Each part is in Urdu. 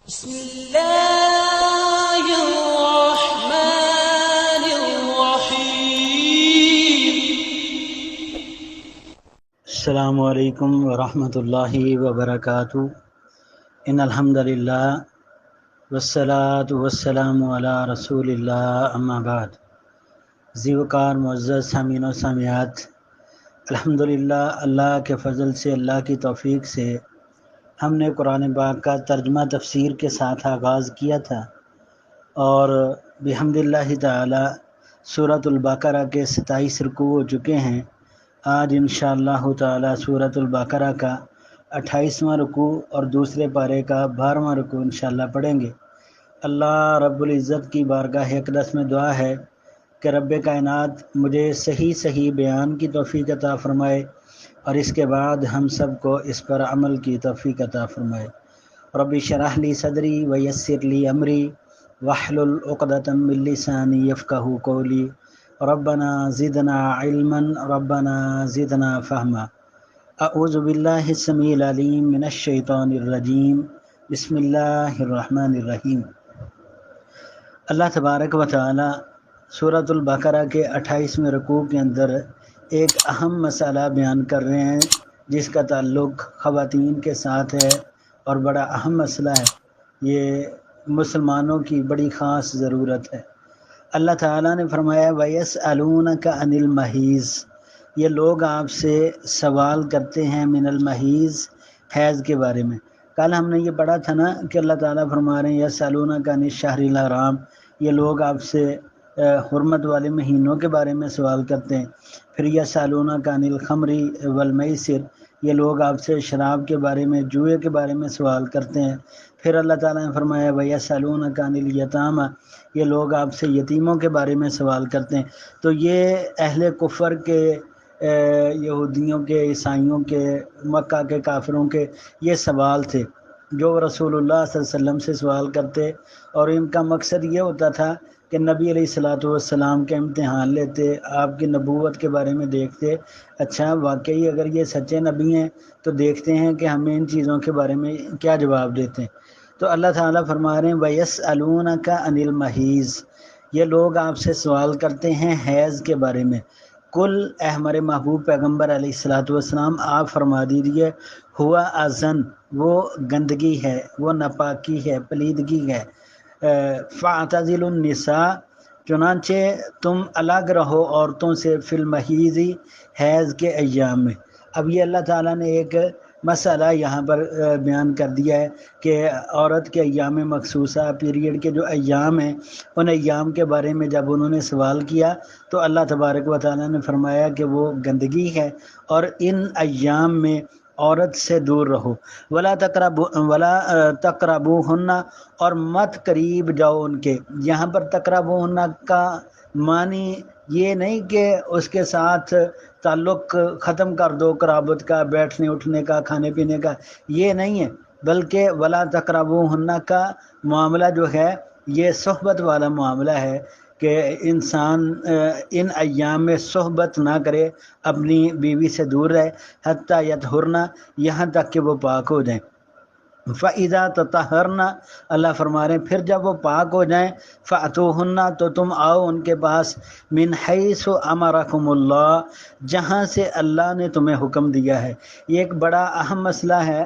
بسم الله الرحمن الرحيم. السلام علیکم ورحمۃ اللہ وبرکاتہ۔ ان الحمد للہ والصلاۃ والسلام علی رسول اللہ، اما بعد۔ زیوکار معزز سامعین و سامعات، الحمدللہ اللہ کے فضل سے، اللہ کی توفیق سے ہم نے قرآن پاک کا ترجمہ تفسیر کے ساتھ آغاز کیا تھا، اور بحمد اللہ تعالی سورۃ البقرہ کے 27 رکوع ہو چکے ہیں۔ آج انشاءاللہ تعالی سورۃ البقرہ کا 28واں رکوع اور دوسرے پارے کا 12واں رکوع انشاءاللہ پڑھیں گے۔ اللہ رب العزت کی بارگاہ اقدس میں دعا ہے کہ رب کائنات مجھے صحیح بیان کی توفیق عطا فرمائے، اور اس کے بعد ہم سب کو اس پر عمل کی توفیق عطا فرمائے۔ رب اشرح لی صدری ویسر لی امری واحلل عقدۃ من لسانی یفقہوا قولی ربنا زدنا علما ربنا زدنا فہما۔ اعوذ باللہ السمیع العلیم من الشیطان الرجیم، بسم اللہ الرحمن الرحیم۔ اللہ تبارک و تعالی سورۃ البقرہ کے 28ویں رکوع کے اندر ایک اہم مسئلہ بیان کر رہے ہیں جس کا تعلق خواتین کے ساتھ ہے، اور بڑا اہم مسئلہ ہے۔ یہ مسلمانوں کی بڑی خاص ضرورت ہے۔ اللہ تعالیٰ نے فرمایا وَيَسْأَلُونَكَ عَنِ الْمَحِيضِ، یہ لوگ آپ سے سوال کرتے ہیں من المحیض، حیض کے بارے میں۔ کل ہم نے یہ پڑھا تھا نا کہ اللہ تعالیٰ فرما رہے ہیں یسألونک عن الشہر الحرام، یہ لوگ آپ سے حرمت والے مہینوں کے بارے میں سوال کرتے ہیں۔ پھر یسألونک عن الخمر والمیسر، یہ لوگ آپ سے شراب کے بارے میں، جوئے کے بارے میں سوال کرتے ہیں۔ پھر اللہ تعالیٰ نے فرمایا وَيَسْأَلُونَكَ عَنِ الْيَتَامَى، یہ لوگ آپ سے یتیموں کے بارے میں سوال کرتے ہیں۔ تو یہ اہل کفر کے، یہودیوں کے، عیسائیوں کے، مکہ کے کافروں کے یہ سوال تھے جو رسول اللہ صلی اللہ علیہ وسلم سے سوال کرتے، اور ان کا مقصد یہ ہوتا تھا کہ نبی علیہ الصلوۃ والسلام کے امتحان لیتے، آپ کی نبوت کے بارے میں دیکھتے، اچھا واقعی اگر یہ سچے نبی ہیں تو دیکھتے ہیں کہ ہمیں ان چیزوں کے بارے میں کیا جواب دیتے ہیں۔ تو اللہ تعالیٰ فرما رہے ہیں وَيَسْأَلُونَكَ عَنِ الْمَحِيضِ، یہ لوگ آپ سے سوال کرتے ہیں حیض کے بارے میں۔ کل، اے ہمارے محبوب پیغمبر علیہ الصلوۃ والسلام آپ فرما دیجیے، ہوا اذن، وہ گندگی ہے، وہ ناپاکی ہے، پلیدگی ہے۔ فَاعْتَزِلُوا النِّسَاءَ، چنانچہ تم الگ رہو عورتوں سے، فی المحیض، حیض کے ایام میں۔ اب یہ اللہ تعالیٰ نے ایک مسئلہ یہاں پر بیان کر دیا ہے کہ عورت کے ایام مخصوصہ، پیریڈ کے جو ایام ہیں، ان ایام کے بارے میں جب انہوں نے سوال کیا تو اللہ تبارک و تعالیٰ نے فرمایا کہ وہ گندگی ہے، اور ان ایام میں عورت سے دور رہو۔ ولا تقربوہن، اور مت قریب جاؤ ان کے۔ یہاں پر تقربوہن کا معنی یہ نہیں کہ اس کے ساتھ تعلق ختم کر دو، قرابت کا، بیٹھنے اٹھنے کا، کھانے پینے کا، یہ نہیں ہے، بلکہ ولا تقربوہن کا معاملہ جو ہے یہ صحبت والا معاملہ ہے کہ انسان ان ایام میں صحبت نہ کرے، اپنی بیوی سے دور رہے، حتیٰ یطہرن، یہاں تک کہ وہ پاک ہو جائیں۔ فَإِذَا تَطَہَّرْنَ، اللہ فرما رہے ہیں پھر جب وہ پاک ہو جائیں، فَأْتُوهُنَّ، تو تم آؤ ان کے پاس، مِنْ حَيْثُ أَمَرَكُمُ اللَّهُ، جہاں سے اللہ نے تمہیں حکم دیا ہے۔ یہ ایک بڑا اہم مسئلہ ہے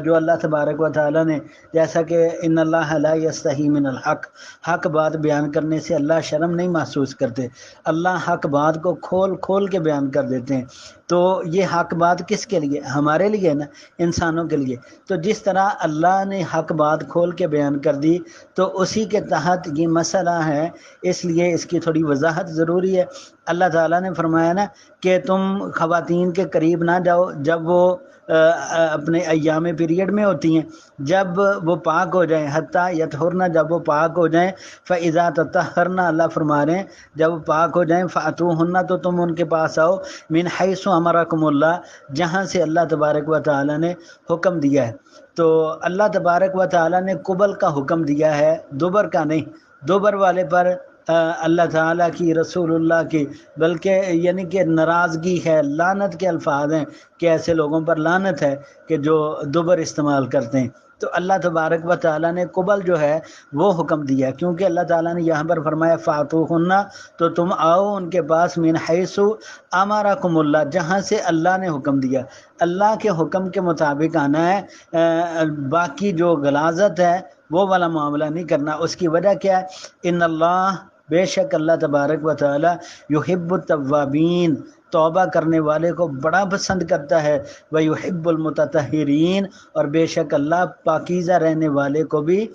جو اللہ تبارک و تعالیٰ نے، جیسا کہ ان اللہ لا یستحی من الحق، حق بات بیان کرنے سے اللہ شرم نہیں محسوس کرتے، اللہ حق بات کو کھول کھول کے بیان کر دیتے ہیں۔ تو یہ حق بات کس کے لیے؟ ہمارے لیے نا، انسانوں کے لیے۔ تو جس طرح اللہ نے حق بات کھول کے بیان کر دی تو اسی کے تحت یہ مسئلہ ہے، اس لیے اس کی تھوڑی وضاحت ضروری ہے۔ اللہ تعالیٰ نے فرمایا نا کہ تم خواتین کے قریب نہ جاؤ جب وہ اپنے ایام پیریڈ میں ہوتی ہیں، جب وہ پاک ہو جائیں، حتیٰ یطہرن، جب وہ پاک ہو جائیں، فَإِذَا تَطَہَّرْنَ، اللہ فرما رہے ہیں جب وہ پاک ہو جائیں، فَأْتُوهُنَّ، تو تم ان کے پاس آؤ، مِنْ حَيْثُ أَمَرَكُمُ اللَّهُ، جہاں سے اللہ تبارک و تعالیٰ نے حکم دیا ہے۔ تو اللہ تبارک و تعالیٰ نے قبل کا حکم دیا ہے، دوبر کا نہیں۔ دوبر والے پر اللہ تعالیٰ کی، رسول اللہ کی، بلکہ یعنی کہ ناراضگی ہے، لعنت کے الفاظ ہیں کہ ایسے لوگوں پر لعنت ہے کہ جو دوبر استعمال کرتے ہیں۔ تو تو اللہ تبارک و تعالیٰ نے قبل جو ہے وہ حکم دیا، کیونکہ اللہ تعالیٰ نے یہاں پر فرمایا فاتوہن، تو تم آؤ ان کے پاس من حیث امرکم اللہ، جہاں سے اللہ نے حکم دیا، اللہ کے حکم کے مطابق آنا ہے، باقی جو غلاظت ہے وہ والا معاملہ نہیں کرنا۔ اس کی وجہ کیا ہے؟ ان اللہ، بے شک اللہ تبارک و تعالی یحب التوابین، توبہ کرنے والے کو بڑا پسند کرتا ہے، ویحب المتطہرین، اور بے شک اللہ پاکیزہ رہنے والے کو بھی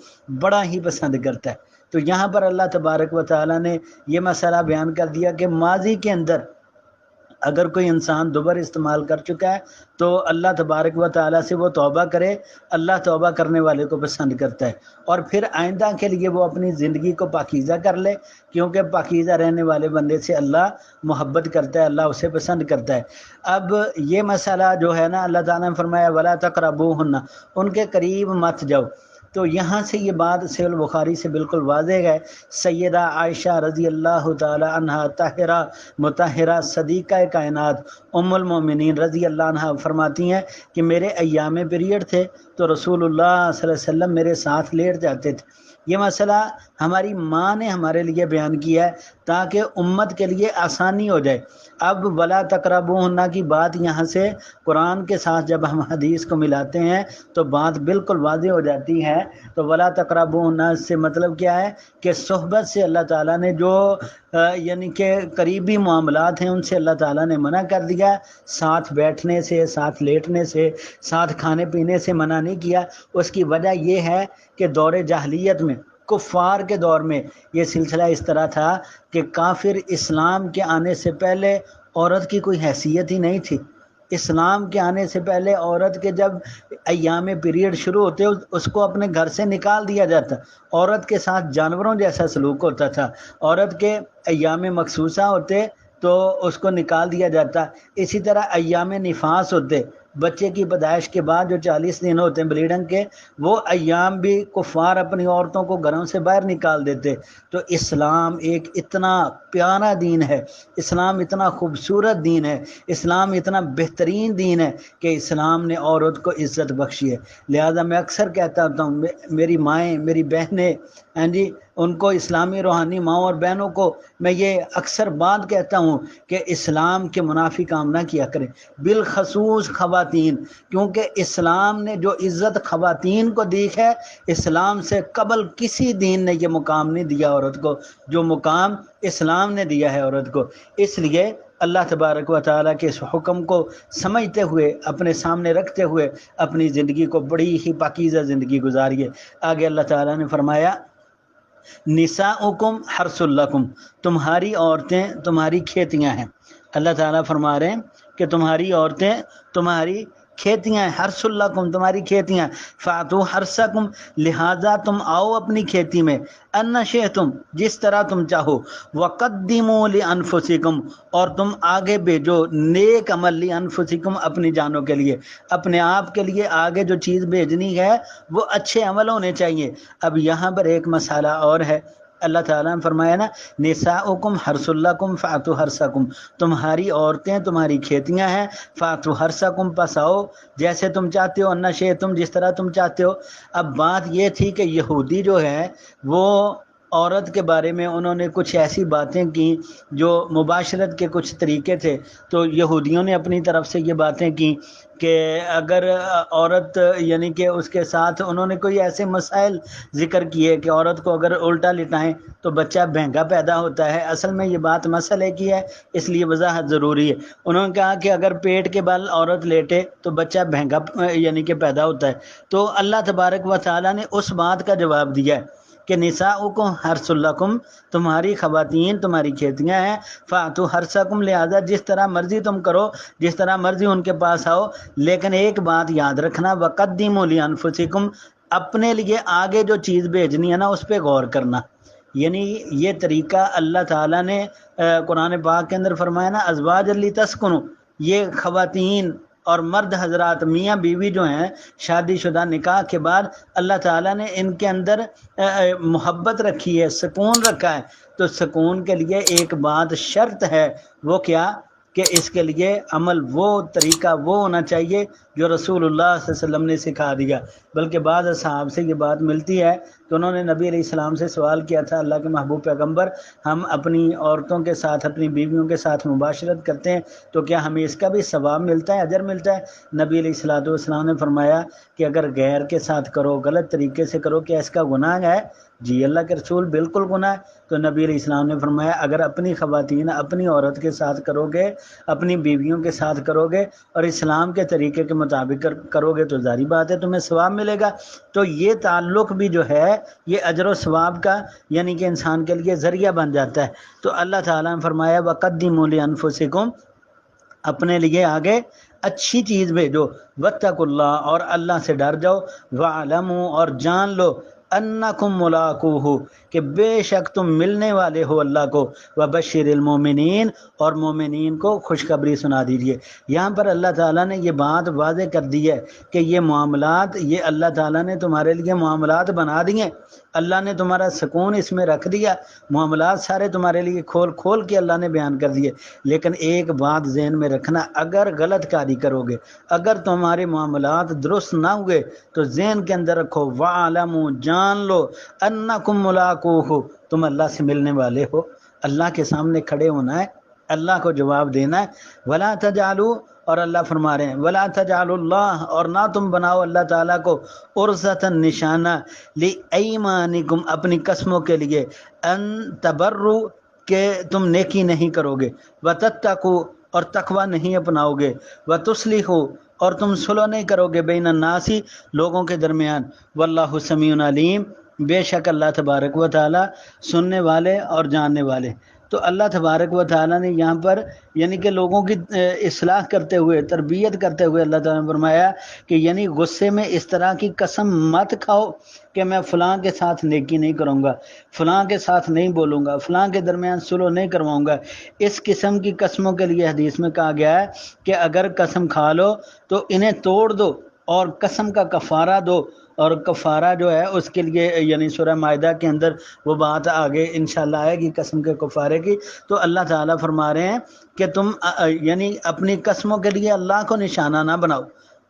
بڑا ہی پسند کرتا ہے۔ تو یہاں پر اللہ تبارک و تعالی نے یہ مسئلہ بیان کر دیا کہ ماضی کے اندر اگر کوئی انسان دوبر استعمال کر چکا ہے تو اللہ تبارک و تعالیٰ سے وہ توبہ کرے، اللہ توبہ کرنے والے کو پسند کرتا ہے، اور پھر آئندہ کے لیے وہ اپنی زندگی کو پاکیزہ کر لے، کیونکہ پاکیزہ رہنے والے بندے سے اللہ محبت کرتا ہے، اللہ اسے پسند کرتا ہے۔ اب یہ مسئلہ جو ہے نا، اللہ تعالیٰ نے فرمایا وَلَا تَقْرَبُوهُنَّ، ان کے قریب مت جاؤ، تو یہاں سے یہ بات صحیح البخاری سے بالکل واضح ہے۔ سیدہ عائشہ رضی اللہ تعالی عنہا، طاہرہ مطہرہ صدیقہ کائنات ام المومنین رضی اللہ عنہا فرماتی ہیں کہ میرے ایام پیریڈ تھے تو رسول اللہ صلی اللہ علیہ وسلم میرے ساتھ لیٹ جاتے تھے۔ یہ مسئلہ ہماری ماں نے ہمارے لیے بیان کیا ہے تاکہ امت کے لیے آسانی ہو جائے۔ اب ولا تقربوہن کی بات یہاں سے قرآن کے ساتھ جب ہم حدیث کو ملاتے ہیں تو بات بالکل واضح ہو جاتی ہے۔ تو ولا تقربوہن سے مطلب کیا ہے کہ صحبت سے اللہ تعالیٰ نے جو یعنی کہ قریبی معاملات ہیں ان سے اللہ تعالیٰ نے منع کر دیا، ساتھ بیٹھنے سے، ساتھ لیٹنے سے، ساتھ کھانے پینے سے منع نہیں کیا۔ اس کی وجہ یہ ہے کہ دور جاہلیت میں، کفار کے دور میں یہ سلسلہ اس طرح تھا کہ کافر اسلام کے آنے سے پہلے عورت کی کوئی حیثیت ہی نہیں تھی۔ اسلام کے آنے سے پہلے عورت کے جب ایام پیریڈ شروع ہوتے اس کو اپنے گھر سے نکال دیا جاتا، عورت کے ساتھ جانوروں جیسا سلوک ہوتا تھا، عورت کے ایام مخصوصہ ہوتے تو اس کو نکال دیا جاتا۔ اسی طرح ایام نفاس ہوتے، بچے کی پیدائش کے بعد جو 40 دن ہوتے ہیں بلیڈنگ کے، وہ ایام بھی کفار اپنی عورتوں کو گھروں سے باہر نکال دیتے۔ تو اسلام ایک اتنا پیارا دین ہے، اسلام اتنا خوبصورت دین ہے، اسلام اتنا بہترین دین ہے کہ اسلام نے عورت کو عزت بخشی ہے۔ لہذا میں اکثر کہتا ہوتا ہوں، میری مائیں، میری بہنیں جی، ان کو اسلامی روحانی ماؤں اور بہنوں کو میں یہ اکثر بات کہتا ہوں کہ اسلام کے منافی کام نہ کیا کریں، بالخصوص خواتین، کیونکہ اسلام نے جو عزت خواتین کو دی ہے، اسلام سے قبل کسی دین نے یہ مقام نہیں دیا عورت کو جو مقام اسلام نے دیا ہے عورت کو۔ اس لیے اللہ تبارک و تعالیٰ کے اس حکم کو سمجھتے ہوئے، اپنے سامنے رکھتے ہوئے اپنی زندگی کو بڑی ہی پاکیزہ زندگی گزاریے۔ آگے اللہ تعالیٰ نے فرمایا نساؤکم حرث لکم، تمہاری عورتیں تمہاری کھیتیاں ہیں۔ اللہ تعالیٰ فرما رہے ہیں کہ تمہاری عورتیں تمہاری کھیتیاں ہیں، حرث لکم تمہاری کھیتیاں، فاتو حرثکم لہذا تم آؤ اپنی کھیتی میں، ان شئتم جس طرح تم چاہو، وقدموا لانفسکم اور تم آگے بھیجو نیک عمل لانفسکم اپنی جانوں کے لیے، اپنے آپ کے لیے آگے جو چیز بھیجنی ہے وہ اچھے عمل ہونے چاہیے۔ اب یہاں پر ایک مسئلہ اور ہے، اللہ تعالیٰ نے فرمایا نا نساؤکم حرث لکم فاتوا حرثکم، تمہاری عورتیں تمہاری کھیتیاں ہیں، فاتوا حرثکم پس آؤ جیسے تم چاہتے ہو، ان شئتم جس طرح تم چاہتے ہو۔ اب بات یہ تھی کہ یہودی جو ہے وہ عورت کے بارے میں انہوں نے کچھ ایسی باتیں کی جو مباشرت کے کچھ طریقے تھے، تو یہودیوں نے اپنی طرف سے یہ باتیں کی کہ اگر عورت یعنی کہ اس کے ساتھ انہوں نے کوئی ایسے مسائل ذکر کیے کہ عورت کو اگر الٹا لٹائیں تو بچہ بہنگا پیدا ہوتا ہے۔ اصل میں یہ بات مسئلے کی ہے، اس لیے وضاحت ضروری ہے۔ انہوں نے کہا کہ اگر پیٹ کے بل عورت لیٹے تو بچہ بہنگا یعنی کہ پیدا ہوتا ہے۔ تو اللہ تبارک و تعالیٰ نے اس بات کا جواب دیا ہے کہ نساؤکم حرث لکم تمہاری خواتین تمہاری کھیتیاں ہیں، فاتوا حرثکم لہذا جس طرح مرضی تم کرو، جس طرح مرضی ان کے پاس آؤ، لیکن ایک بات یاد رکھنا وقدموا لانفسکم اپنے لیے آگے جو چیز بھیجنی ہے نا اس پہ غور کرنا۔ یعنی یہ طریقہ اللہ تعالیٰ نے قرآن پاک کے اندر فرمایا نا ازواج لتسکنوا، یہ خواتین اور مرد حضرات میاں بیوی جو ہیں شادی شدہ نکاح کے بعد اللہ تعالیٰ نے ان کے اندر محبت رکھی ہے، سکون رکھا ہے، تو سکون کے لیے ایک بات شرط ہے، وہ کیا کہ اس کے لیے عمل وہ طریقہ وہ ہونا چاہیے جو رسول اللہ صلی اللہ علیہ وسلم نے سکھا دیا۔ بلکہ بعض اصحاب سے یہ بات ملتی ہے کہ انہوں نے نبی علیہ السلام سے سوال کیا تھا، اللہ کے محبوب پیغمبر، ہم اپنی عورتوں کے ساتھ اپنی بیویوں کے ساتھ مباشرت کرتے ہیں تو کیا ہمیں اس کا بھی ثواب ملتا ہے، اجر ملتا ہے؟ نبی علیہ الصلوۃ والسلام نے فرمایا کہ اگر غیر کے ساتھ کرو، غلط طریقے سے کرو، کیا اس کا گناہ ہے؟ جی اللہ کے رسول بالکل گناہ ہے۔ تو نبی علیہ السلام نے فرمایا اگر اپنی خواتین اپنی عورت کے ساتھ کرو گے، اپنی بیویوں کے ساتھ کرو گے اور اسلام کے طریقے کے مطابق کرو گے تو ظاہری بات ہے تمہیں ثواب ملے گا۔ تو یہ تعلق بھی جو ہے یہ اجر و ثواب کا یعنی کہ انسان کے لیے ذریعہ بن جاتا ہے۔ تو اللہ تعالیٰ نے فرمایا وَقَدِّمُوا لِأَنفُسِكُمْ، اپنے لیے آگے اچھی چیز بھیجو، وَاتَّقُوا اللَّهَ، اور اللہ سے ڈر جاؤ، وَاعْلَمُوا، اور جان لو، انکم ملاقوہ، کہ بے شک تم ملنے والے ہو اللہ کو، وبشر المومنین، اور مومنین کو خوشخبری سنا دیجیے۔ یہاں پر اللہ تعالیٰ نے یہ بات واضح کر دی ہے کہ یہ معاملات، یہ اللہ تعالیٰ نے تمہارے لیے معاملات بنا دیے، اللہ نے تمہارا سکون اس میں رکھ دیا، معاملات سارے تمہارے لیے کھول کھول کے اللہ نے بیان کر دیے۔ لیکن ایک بات ذہن میں رکھنا، اگر غلط کاری کرو گے، اگر تمہارے معاملات درست نہ ہوئے تو ذہن کے اندر رکھو وَعَلَمُوا، جان لو، انکم ملاقوہ، تم اللہ سے ملنے والے ہو، اللہ کے سامنے کھڑے ہونا ہے، اللہ کو جواب دینا ہے۔ وَلَا تَجْعَلُوا، اور اللہ فرما رہے ہیں وَلَا تَجْعَلُوا اللَّهَ، اور نہ تم بناؤ اللہ تعالیٰ کو عُرْضَةً نشانہ، لِأَيْمَانِكُمْ، اپنی قسموں کے لیے، ان تبروا، کہ تم نیکی نہیں کرو گے، وَتَتَّقُوا، اور تقوی نہیں اپناؤ گے، وَتُصْلِحُوا، اور تم صلح نہیں کرو گے، بین الناس، لوگوں کے درمیان، واللہ سمیع علیم، بے شک اللہ تبارک و تعالی سننے والے اور جاننے والے۔ تو اللہ تبارک و تعالی نے یہاں پر یعنی کہ لوگوں کی اصلاح کرتے ہوئے، تربیت کرتے ہوئے اللہ تعالیٰ نے فرمایا کہ یعنی غصے میں اس طرح کی قسم مت کھاؤ کہ میں فلاں کے ساتھ نیکی نہیں کروں گا، فلاں کے ساتھ نہیں بولوں گا، فلاں کے درمیان صلح نہیں کرواؤں گا۔ اس قسم کی قسموں کے لیے حدیث میں کہا گیا ہے کہ اگر قسم کھا لو تو انہیں توڑ دو اور قسم کا کفارہ دو، اور کفارہ جو ہے اس کے لیے یعنی سورہ مائدہ کے اندر وہ بات آگے انشاءاللہ آئے گی قسم کے کفارے کی۔ تو اللہ تعالیٰ فرما رہے ہیں کہ تم یعنی اپنی قسموں کے لیے اللہ کو نشانہ نہ بناؤ،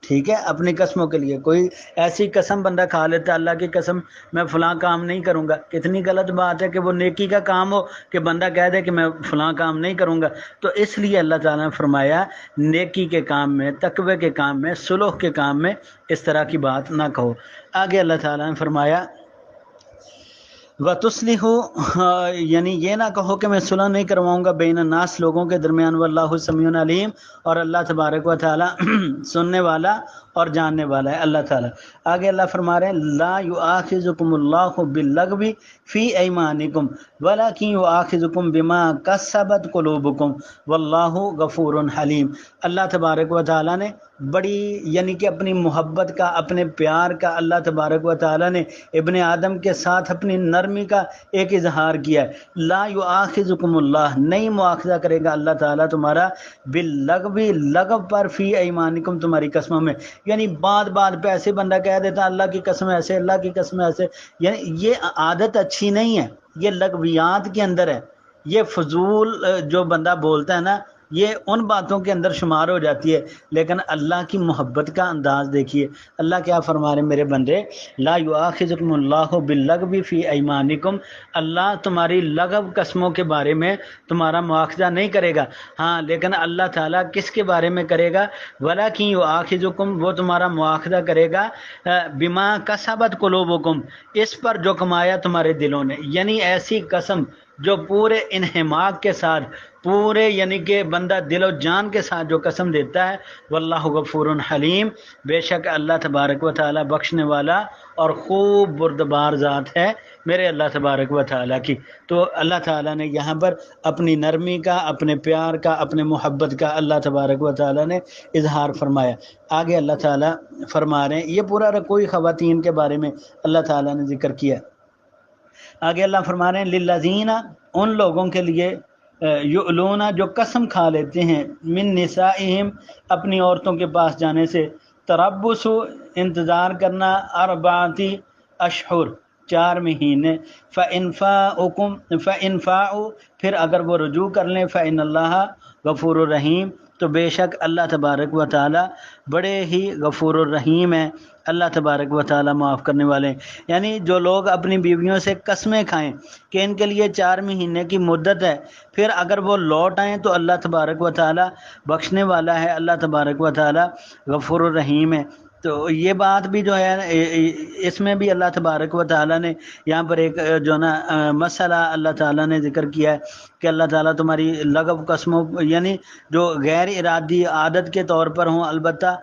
ٹھیک ہے؟ اپنی قسموں کے لیے کوئی ایسی قسم بندہ کھا لیتا ہے، اللہ کی قسم میں فلاں کام نہیں کروں گا، کتنی غلط بات ہے کہ وہ نیکی کا کام ہو کہ بندہ کہہ دے کہ میں فلاں کام نہیں کروں گا۔ تو اس لیے اللہ تعالیٰ نے فرمایا نیکی کے کام میں، تقوی کے کام میں، صلح کے کام میں اس طرح کی بات نہ کہو۔ آگے اللہ تعالیٰ نے فرمایا وَتُصْلِحُوا، یعنی یہ نہ کہو کہ میں صلح نہیں کرواؤں گا بین الناس، لوگوں کے درمیان، واللہ سمیع علیم، اور اللہ تبارک و تعالیٰ سننے والا اور جاننے والا ہے اللہ تعالیٰ۔ آگے اللہ فرما رہے ہیں لا یؤاخذکم اللہ باللغو فی ایمانکم ولکن یؤاخذکم بما کسبت قلوبکم واللہ غفور حلیم۔ اللہ تبارک و تعالیٰ نے بڑی یعنی کہ اپنی محبت کا، اپنے پیار کا اللہ تبارک و تعالیٰ نے ابن آدم کے ساتھ اپنی نرمی کا ایک اظہار کیا ہے۔ لا یؤاخذکم اللہ، نہیں مواخذہ کرے گا اللہ تعالیٰ تمہارا، باللغو، لغو پر، فی ایمانکم، تمہاری قسموں میں، یعنی بات پہ ایسے بندہ کہہ دیتا اللہ کی قسم ایسے، اللہ کی قسم ایسے، یعنی یہ عادت اچھی نہیں ہے، یہ لغویات کے اندر ہے، یہ فضول جو بندہ بولتا ہے نا یہ ان باتوں کے اندر شمار ہو جاتی ہے۔ لیکن اللہ کی محبت کا انداز دیکھیے، اللہ کیا فرما رہے ہیں میرے بندے، لا یؤاخذکم اللہ باللغو فی ایمانکم، اللہ تمہاری لغو قسموں کے بارے میں تمہارا مواخذہ نہیں کرے گا، ہاں لیکن اللہ تعالیٰ کس کے بارے میں کرے گا، ولکن یؤاخذکم، وہ تمہارا مواخذہ کرے گا، بما کسبت قلوبکم، اس پر جو کمایا تمہارے دلوں نے، یعنی ایسی قسم جو پورے انہماک کے ساتھ، پورے یعنی کہ بندہ دل و جان کے ساتھ جو قسم دیتا ہے، واللہ غفور حلیم، بے شک اللہ تبارک و تعالیٰ بخشنے والا اور خوب بردبار ذات ہے میرے اللہ تبارک و تعالیٰ کی۔ تو اللہ تعالیٰ نے یہاں پر اپنی نرمی کا، اپنے پیار کا، اپنے محبت کا اللہ تبارک و تعالیٰ نے اظہار فرمایا۔ آگے اللہ تعالیٰ فرما رہے ہیں، یہ پورا رکوع خواتین کے بارے میں اللہ تعالیٰ نے ذکر کیا۔ آگے اللہ فرما رہے ہیں للذین، ان لوگوں کے لیے، یؤلون، جو قسم کھا لیتے ہیں، من نسائہم، اپنی عورتوں کے پاس جانے سے، تربص، انتظار کرنا، اربعۃ اشہر، 4 مہینے، فإن فاؤوا، پھر اگر وہ رجوع کر لیں، فإن اللہ، غفور الرحیم، تو بے شک اللہ تبارک و تعالیٰ بڑے ہی غفور الرحیم ہیں، اللہ تبارک و تعالیٰ معاف کرنے والے ہیں۔ یعنی جو لوگ اپنی بیویوں سے قسمیں کھائیں کہ ان کے لیے 4 مہینے کی مدت ہے، پھر اگر وہ لوٹ آئیں تو اللہ تبارک و تعالیٰ بخشنے والا ہے، اللہ تبارک و تعالیٰ غفور الرحیم ہے۔ تو یہ بات بھی جو ہے اس میں بھی اللہ تبارک و تعالیٰ نے یہاں پر ایک جو نا مسئلہ اللہ تعالیٰ نے ذکر کیا ہے کہ اللہ تعالیٰ تمہاری لغو قسموں یعنی جو غیر ارادی عادت کے طور پر ہوں، البتہ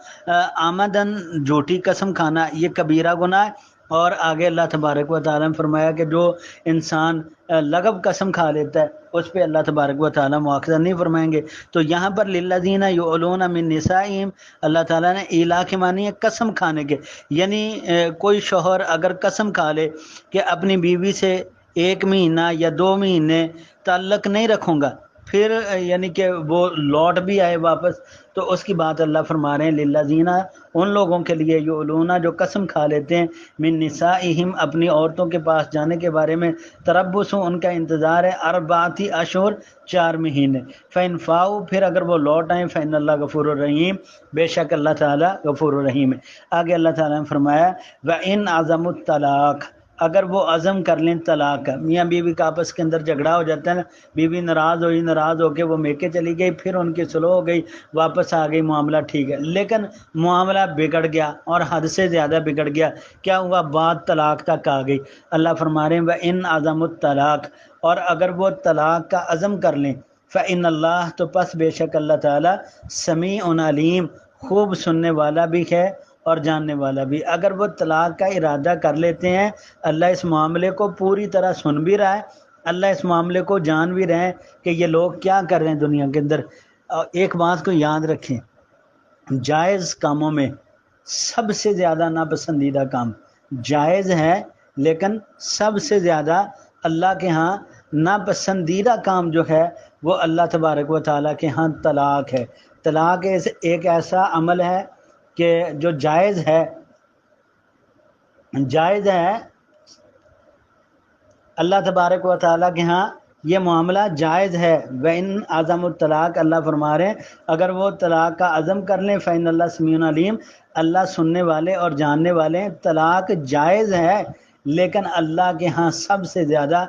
آمدن جھوٹی قسم کھانا یہ کبیرہ گناہ ہے۔ اور آگے اللہ تبارک و تعالیٰ نے فرمایا کہ جو انسان لغو قسم کھا لیتا ہے اس پہ اللہ تبارک و تعالیٰ مؤاخذہ نہیں فرمائیں گے۔ تو یہاں پر للذین یعلون من نسائہم، اللہ تعالیٰ نے ایلا کے معنی ہے قسم کھانے کے، یعنی کوئی شوہر اگر قسم کھا لے کہ اپنی بیوی سے 1 مہینہ یا 2 مہینے تعلق نہیں رکھوں گا، پھر یعنی کہ وہ لوٹ بھی آئے واپس، تو اس کی بات اللہ فرما رہے ہیں للذین، ان لوگوں کے لیے یعلون جو قسم کھا لیتے ہیں من نسائہم اپنی عورتوں کے پاس جانے کے بارے میں، تربص ان کا انتظار ہے 4 اشہر 4 مہینے، فإن فاؤ پھر اگر وہ لوٹ آئیں فإن اللہ غفور الرحیم، بے شک اللہ تعالیٰ غفور الرحیم ہے۔ آگے اللہ تعالیٰ نے فرمایا وإن عزموا الطلاق، اگر وہ عزم کر لیں طلاق کا، میاں بیوی کا آپس کے اندر جھگڑا ہو جاتا ہے نا، بیوی ناراض ہو کے وہ میکے چلی گئی، پھر ان کی صلح ہو گئی، واپس آ گئی، معاملہ ٹھیک ہے، لیکن معاملہ بگڑ گیا اور حد سے زیادہ بگڑ گیا، کیا ہوا؟ بات طلاق تک آ گئی۔ اللہ فرما رہے ہیں وَإِنْ عَزَمُوا الطلاق، اور اگر وہ طلاق کا عزم کر لیں فإن اللہ، تو پس بے شک اللہ تعالیٰ سمیع علیم، خوب سننے والا بھی ہے اور جاننے والا بھی۔ اگر وہ طلاق کا ارادہ کر لیتے ہیں، اللہ اس معاملے کو پوری طرح سن بھی رہا ہے، اللہ اس معاملے کو جان بھی رہے ہیں کہ یہ لوگ کیا کر رہے ہیں دنیا کے اندر۔ ایک بات کو یاد رکھیں، جائز کاموں میں سب سے زیادہ ناپسندیدہ کام جائز ہے، لیکن سب سے زیادہ اللہ کے ہاں ناپسندیدہ کام جو ہے وہ اللہ تبارک و تعالیٰ کے ہاں طلاق ہے۔ طلاق ایک ایسا عمل ہے کہ جو جائز ہے اللہ تبارک و تعالیٰ کے ہاں یہ معاملہ جائز ہے۔ وَإِنْ عَزَمُوا الطلاق، اللہ فرما رہے ہیں اگر وہ طلاق کا عزم کر لیں فَإِنَّ اللَّهَ سَمِيعٌ عَلِيمٌ، اللہ سننے والے اور جاننے والے ہیں۔ طلاق جائز ہے لیکن اللہ کے ہاں سب سے زیادہ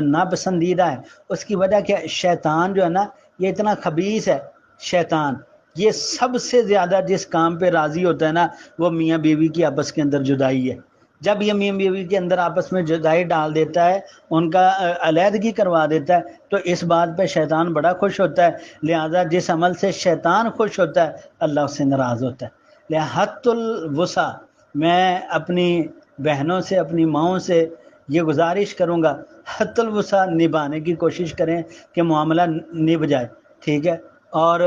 ناپسندیدہ ہے۔ اس کی وجہ کیا؟ شیطان جو ہے نا یہ اتنا خبیث ہے، شیطان یہ سب سے زیادہ جس کام پہ راضی ہوتا ہے نا وہ میاں بیوی کی آپس کے اندر جدائی ہے۔ جب یہ میاں بیوی کے اندر آپس میں جدائی ڈال دیتا ہے، ان کا علیحدگی کروا دیتا ہے، تو اس بات پہ شیطان بڑا خوش ہوتا ہے۔ لہذا جس عمل سے شیطان خوش ہوتا ہے اللہ اس سے ناراض ہوتا ہے۔ حت الوسع، میں اپنی بہنوں سے اپنی ماؤں سے یہ گزارش کروں گا، حت الوسع نبھانے کی کوشش کریں کہ معاملہ نبھ جائے، ٹھیک ہے۔ اور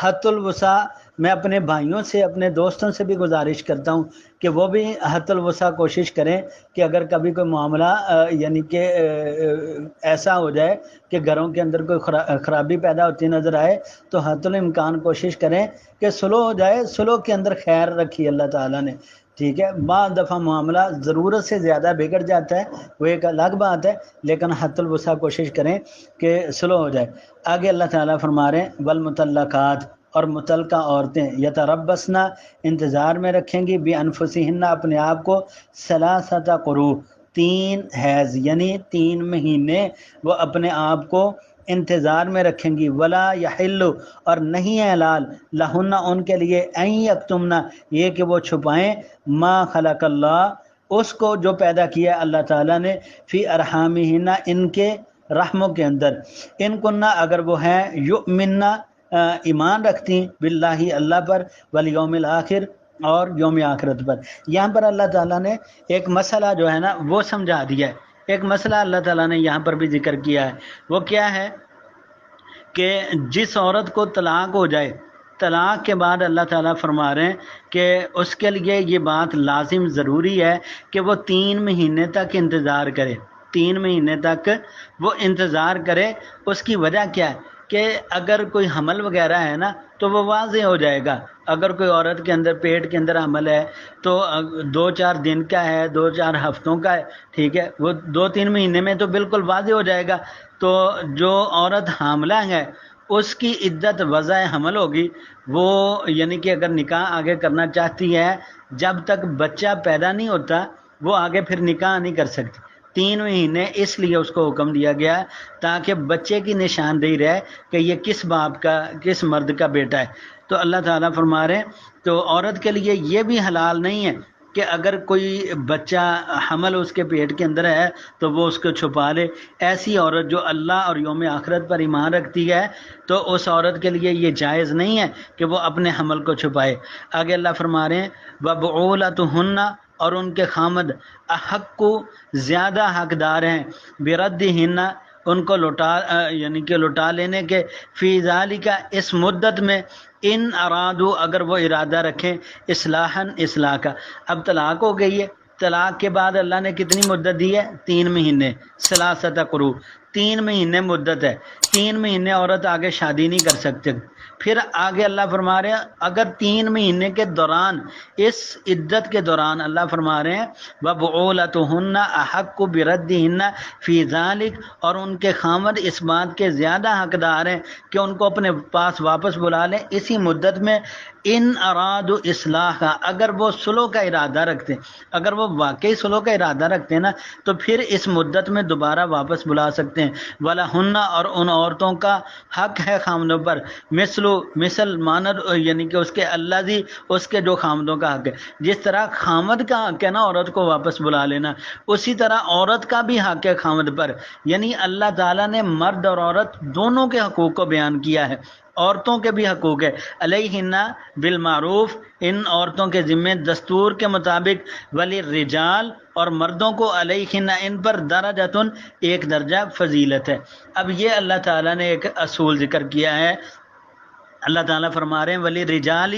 حت الوسع میں اپنے بھائیوں سے اپنے دوستوں سے بھی گزارش کرتا ہوں کہ وہ بھی حت الوسع کوشش کریں کہ اگر کبھی کوئی معاملہ یعنی کہ ایسا ہو جائے کہ گھروں کے اندر کوئی خرابی پیدا ہوتی نظر آئے تو حت الامکان کوشش کریں کہ صلح ہو جائے۔ صلح کے اندر خیر رکھی اللہ تعالیٰ نے، ٹھیک ہے۔ بعض دفعہ معاملہ ضرورت سے زیادہ بگڑ جاتا ہے، وہ ایک الگ بات ہے، لیکن حت الوسع کوشش کریں کہ صلح ہو جائے۔ آگے اللہ تعالیٰ فرما رہے ہیں والمطلقات، اور متعلقہ عورتیں یتربصن انتظار میں رکھیں گی بانفسہن اپنے آپ کو 3 قروء 3 حیض یعنی 3 مہینے وہ اپنے آپ کو انتظار میں رکھیں گی۔ ولا یحل، اور نہیں ہے حلال لہن ان کے لیے ان یکتمن یہ کہ وہ چھپائیں ما خلق اللہ اس کو جو پیدا کیا اللہ تعالیٰ نے فی ارحامہن ان کے رحموں کے اندر، ان کننا اگر وہ ہیں یؤمننا ایمان رکھتی باللہ اللہ پر، والیوم الآخر اور یوم آخرت پر۔ یہاں پر اللہ تعالیٰ نے ایک مسئلہ جو ہے نا وہ سمجھا دیا ہے، ایک مسئلہ اللہ تعالیٰ نے یہاں پر بھی ذکر کیا ہے۔ وہ کیا ہے کہ جس عورت کو طلاق ہو جائے، طلاق کے بعد اللہ تعالیٰ فرما رہے ہیں کہ اس کے لیے یہ بات لازم ضروری ہے کہ وہ 3 مہینے تک انتظار کرے، 3 مہینے تک وہ انتظار کرے۔ اس کی وجہ کیا ہے کہ اگر کوئی حمل وغیرہ ہے نا تو وہ واضح ہو جائے گا۔ اگر کوئی عورت کے اندر پیٹ کے اندر حمل ہے تو 2-4 دن کا ہے، 2-4 ہفتوں کا ہے، ٹھیک ہے، وہ 2-3 مہینے میں تو بالکل واضح ہو جائے گا۔ تو جو عورت حاملہ ہے اس کی عدت وضع حمل ہوگی، وہ یعنی کہ اگر نکاح آگے کرنا چاہتی ہے جب تک بچہ پیدا نہیں ہوتا وہ آگے پھر نکاح نہیں کر سکتی۔ 3 مہینے اس لیے اس کو حکم دیا گیا ہے تاکہ بچے کی نشاندہی رہے کہ یہ کس باپ کا، کس مرد کا بیٹا ہے۔ تو اللہ تعالیٰ فرما رہے ہیں تو عورت کے لیے یہ بھی حلال نہیں ہے کہ اگر کوئی بچہ حمل اس کے پیٹ کے اندر ہے تو وہ اس کو چھپا لے۔ ایسی عورت جو اللہ اور یوم آخرت پر ایمان رکھتی ہے تو اس عورت کے لیے یہ جائز نہیں ہے کہ وہ اپنے حمل کو چھپائے۔ آگے اللہ فرما رہے ہیں وَبُعُولَتُهُنَّ، اور ان کے خامد احق کو زیادہ حقدار ہیں، بردہن، ان کو لوٹا یعنی کہ لوٹا لینے کے، فی ذالک، اس مدت میں، ان ارادو، اگر وہ ارادہ رکھیں، اصلاحاً، اصلاح کا۔ اب طلاق ہو گئی ہے، طلاق کے بعد اللہ نے کتنی مدت دی ہے؟ 3 مہینے، ثلاثۃ قروء، 3 مہینے مدت ہے۔ 3 مہینے عورت آگے شادی نہیں کر سکتے۔ پھر آگے اللہ فرما رہے ہیں اگر 3 مہینے کے دوران، اس عدت کے دوران اللہ فرما رہے ہیں وَبُعُولَتُهُنَّ أَحَقُّ بِرَدِّهِنَّ فِي ذَلِكَ، اور ان کے خامد اس بات کے زیادہ حقدار ہیں کہ ان کو اپنے پاس واپس بلا لیں اسی مدت میں، ان اراد اصلاح کا، اگر وہ صلح کا ارادہ رکھتے ہیں، اگر وہ واقعی صلح کا ارادہ رکھتے ہیں نا تو پھر اس مدت میں دوبارہ واپس بلا سکتے ہیں۔ وَلَهُنَّ، اور ان عورتوں کا حق ہے خامدوں پر، مثل مانر، یعنی کہ اس کے اللہ دی، اس کے جو خامدوں کا حق ہے، جس طرح خامد کا حق ہے نا عورت کو واپس بلا لینا، اسی طرح عورت کا بھی حق ہے خامد پر۔ یعنی اللہ تعالیٰ نے مرد اور عورت دونوں کے حقوق کو بیان کیا ہے۔ عورتوں کے بھی حقوق ہے، علیہن بالمعروف، ان عورتوں کے ذمے دستور کے مطابق، وللرجال، اور مردوں کو علیہن، ان پر درجتن، ایک درجہ فضیلت ہے۔ اب یہ اللہ تعالیٰ نے ایک اصول ذکر کیا ہے۔ اللہ تعالیٰ فرما رہے ہیں وَلِلرِّجَالِ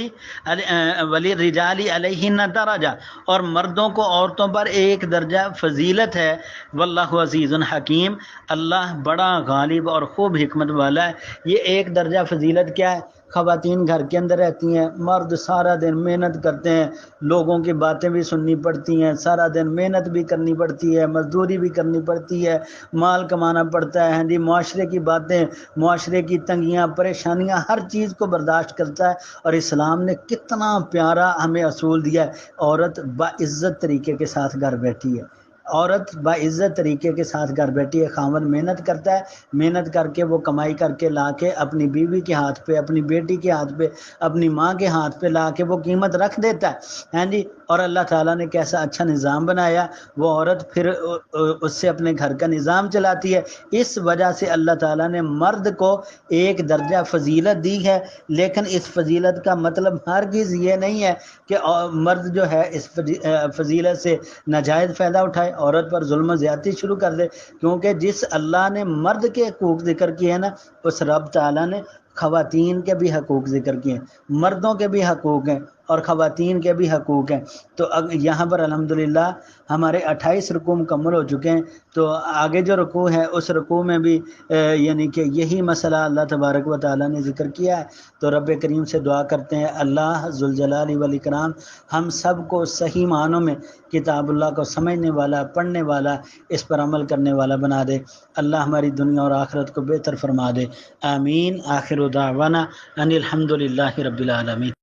عَلَيْهِنَّ درجہ، اور مردوں کو عورتوں پر ایک درجہ فضیلت ہے۔ واللہ عزیز حکیم، اللہ بڑا غالب اور خوب حکمت والا ہے۔ یہ ایک درجہ فضیلت کیا ہے؟ خواتین گھر کے اندر رہتی ہیں، مرد سارا دن محنت کرتے ہیں، لوگوں کی باتیں بھی سننی پڑتی ہیں، سارا دن محنت بھی کرنی پڑتی ہے، مزدوری بھی کرنی پڑتی ہے، مال کمانا پڑتا ہے، جی معاشرے کی باتیں، معاشرے کی تنگیاں، پریشانیاں، ہر چیز کو برداشت کرتا ہے۔ اور اسلام نے کتنا پیارا ہمیں اصول دیا ہے، عورت باعزت طریقے کے ساتھ گھر بیٹھی ہے، عورت باعزت طریقے کے ساتھ گھر بیٹھی ہے۔ خاوند محنت کرتا ہے، محنت کر کے وہ کمائی کر کے لا کے اپنی بیوی کے ہاتھ پہ، اپنی بیٹی کے ہاتھ پہ، اپنی ماں کے ہاتھ پہ لا کے وہ قیمت رکھ دیتا ہے جی۔ اور اللہ تعالیٰ نے کیسا اچھا نظام بنایا، وہ عورت پھر اس سے اپنے گھر کا نظام چلاتی ہے۔ اس وجہ سے اللہ تعالیٰ نے مرد کو ایک درجہ فضیلت دی ہے، لیکن اس فضیلت کا مطلب ہرگز یہ نہیں ہے کہ مرد جو ہے اس فضیلت سے ناجائز فائدہ اٹھائے، عورت پر ظلم و زیادتی شروع کر دے، کیونکہ جس اللہ نے مرد کے حقوق ذکر کیے ہیں نا، اس رب تعالیٰ نے خواتین کے بھی حقوق ذکر کیے ہیں، مردوں کے بھی حقوق ہیں اور خواتین کے بھی حقوق ہیں۔ تو یہاں پر الحمدللہ ہمارے 28 رکوع مکمل ہو چکے ہیں، تو آگے جو رکوع ہے اس رکوع میں بھی یعنی کہ یہی مسئلہ اللہ تبارک و تعالیٰ نے ذکر کیا ہے۔ تو رب کریم سے دعا کرتے ہیں اللہ ذوالجلال والاکرام ہم سب کو صحیح معنوں میں کتاب اللہ کو سمجھنے والا، پڑھنے والا، اس پر عمل کرنے والا بنا دے۔ اللہ ہماری دنیا اور آخرت کو بہتر فرما دے، آمین۔ آخر دعوانا ان الحمدللہ رب العالمین۔